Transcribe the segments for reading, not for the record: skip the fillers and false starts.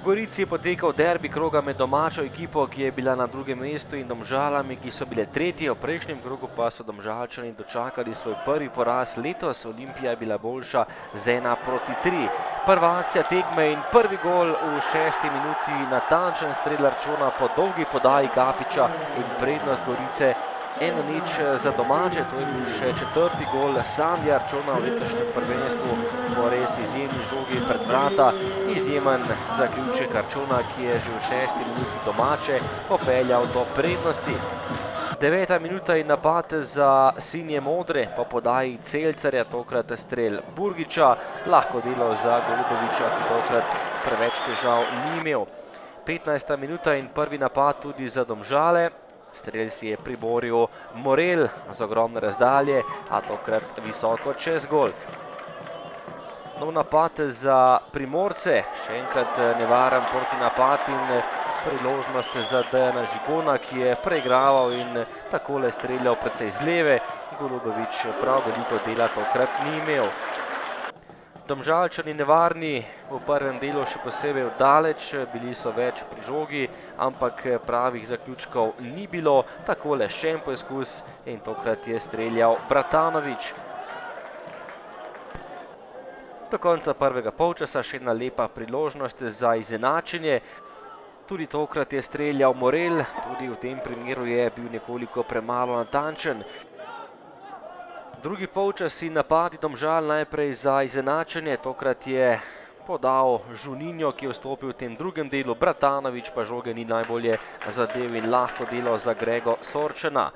Gorici je potekal derbi kroga med domačo ekipo, ki je bila na drugem mestu, in Domžalami, ki so bile tretje. V prejšnjem krogu pa so Domžalčani dočakali svoj prvi poraz. Letos Olimpija je bila boljša z 1:3. Prva akcija tekme in prvi gol v 6. minuti, natančen strel Arčona po dolgi podaji Gapiča in prednost Gorice 1:0 za domače. To je bil še 4. gol Sandija Arčona v letošnjem prvenstvu po res izjemni žogi pred vrata. Izjemen zaključek Arčona, ki je že v 6. minuti domače popeljal do prednosti. 9. minuta in napad za sinje modre po podaji Celcerja, tokrat strel Burgiča. Lahko delo za Goluboviča, ki tokrat preveč težav ni imel. 15. minuta in prvi napad tudi za Domžale. Strel si je priboril Morel z ogromne razdalje, a tokrat visoko čez gol. Nov napad za Primorce, še enkrat nevaren protinapad in priložnost za Dejana Žigona, ki je preigraval in takole streljal precej z leve. Golubovič prav veliko dela tokrat ni imel. Domžalčani nevarni v prvem delu, še posebej daleč, bili so več pri žogi, ampak pravih zaključkov ni bilo. Takole še en poizkus in tokrat je streljal Bratanovič. Do konca prvega polčasa še ena lepa priložnost za izenačenje. Tudi tokrat je streljal Morel, tudi v tem primeru je bil nekoliko premalo natančen. Drugi polčas in napadi Domžal najprej za izenačenje. Tokrat je podal Žuninjo, ki je vstopil v tem drugem delu. Bratanovič pa žoge ni najbolje zadev in lahko delo za Grego Sorčana.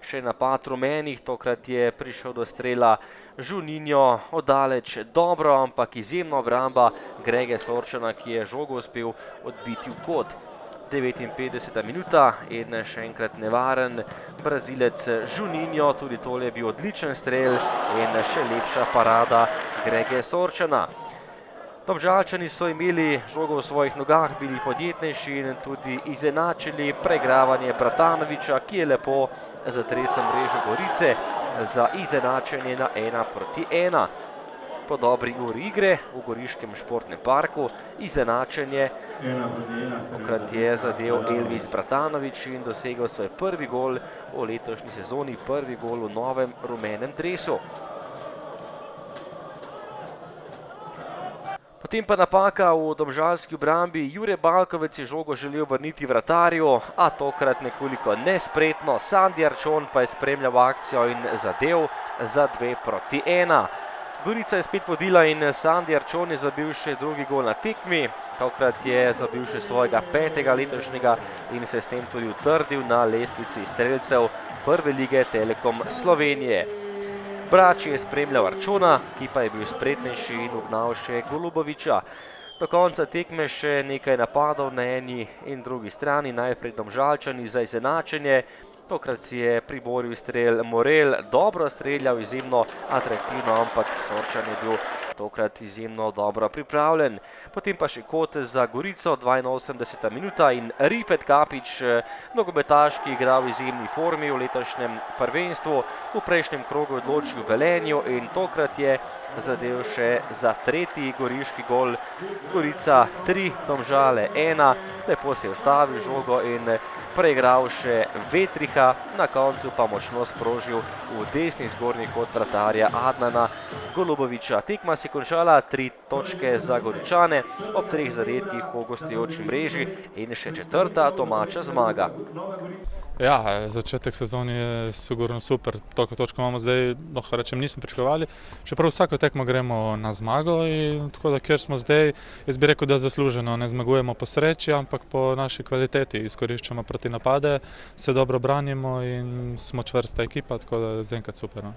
Še napad rumenih, tokrat je prišel do strela Žuninjo oddaleč dobro, ampak izjemna obramba Grege Sorčana, ki je žogo uspel odbiti v kot. 59. minuta in še enkrat nevaren Brazilec Žuninjo, tudi tole je bil odličen strel in še lepša parada Grege Sorčana. Domžalčani so imeli žogo v svojih nogah, bili podjetnejši in tudi izenačili preigravanje Bratanoviča, ki je lepo zatresel mrežo Gorice za izenačenje na 1:1. Po dobri uri igre v Goriškem športnem parku izenačenje. Tokrat je zadel Elvis Bratanovič in dosegel svoj prvi gol v letošnji sezoni, prvi gol v novem rumenem dresu. Potem pa napaka v domžalski obrambi. Jure Balkovec je žogo želel vrniti vratarju, a tokrat nekoliko nespretno. Sandi Arčon pa je spremljal akcijo in zadev za 2:1. Gorica je spet vodila in Sandi Arčon je zabil še drugi gol na tekmi. Tokrat je zabil še svojega 5. letošnjega in se s tem tudi utrdil na lestvici strelcev prve lige Telekom Slovenije. Brači je spremljal Arčona, ki pa je bil spretnejši in ugnal še Goluboviča. Do konca tekme še nekaj napadov na eni in drugi strani, najprej Domžalčani za izenačenje. Tokrat si je priboril strel Morel, dobro streljal, izjemno atraktivno, ampak Sorčan je bil tokrat izjemno dobro pripravljen. Potem pa še kot za Gorico, 82. minuta in Rifet Kapič, nogometaš, ki je igral v izjemni formi v letošnjem prvenstvu, v prejšnjem krogu odločil v Velenju in tokrat je zadev še za 3. goriški gol. Gorica 3, Domžale 1, lepo se je ustavil žogo in preigral še Vetriha, na koncu pa močno sprožil v desni zgornji kot vratarja Adnana Goluboviča. Tekma se je končala 3 točke za Goričane ob 3 zadetkih v gostujoči mreži in še 4. domača zmaga. Ja, začetek sezone je sigurno super, toliko točk imamo zdaj, lahko rečem, nismo pričakovali. Čeprav vsako tekmo gremo na zmago in tako da, kjer smo zdaj, jaz bi rekel, da zasluženo ne zmagujemo po sreči, ampak po naši kvaliteti. Izkoriščamo protinapade, se dobro branimo in smo čvrsta ekipa, tako da zaenkrat super.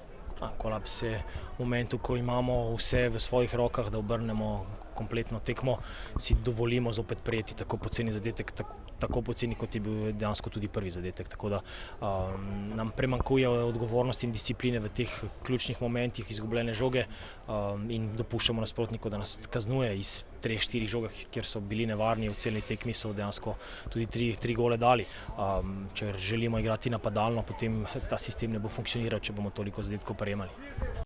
Kolaps je v momentu, ko imamo vse v svojih rokah, da obrnemo kompletno tekmo, si dovolimo zopet prijeti tako poceni zadetek, tako poceni, kot je bil dejansko tudi prvi zadetek. Tako da nam premankuje odgovornosti in discipline v teh ključnih momentih izgubljene žoge in dopuščamo nasprotniku, da nas kaznuje iz 3-4 žogah, kjer so bili nevarni v celni tekmi, so dejansko tudi 3 gole dali. Če želimo igrati napadalno, potem ta sistem ne bo funkcioniral, če bomo toliko zadetkov prejemali.